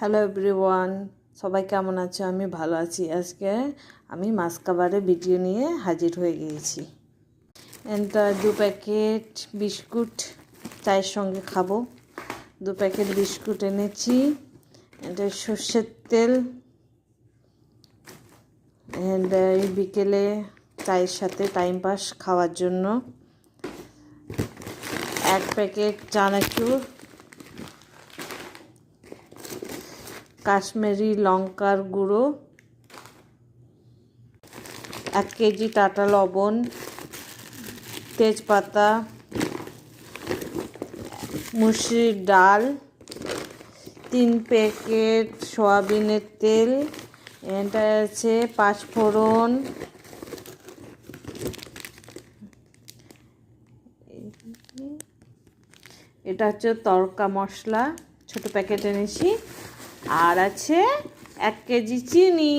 Hello everyone, সবাই কেমন আছো? আমি ভালো আছি। আজকে আমি মাছ কাবারের ভিডিও নিয়ে হাজির হয়ে গিয়েছি। এটা 2 প্যাকেট বিস্কুট চায়ের সঙ্গে খাবো। 2 প্যাকেট বিস্কুট এনেছি। এটা সর্ষের তেল, এই বিকেলে চায়ের সাথে টাইম পাস খাওয়ার জন্য। 1 প্যাকেট চানাচুর, কাশ্মীরি লঙ্কার গুঁড়ো, 1 কেজি টাটা লবণ, তেজপাতা, মুসুরির ডাল, 3 প্যাকেট সয়াবিনের তেল, এটা আছে পাঁচফোড়ন, এটা হচ্ছে তড়কা মশলা, ছোট প্যাকেট এনেছি। আর আছে 1 কেজি চিনি।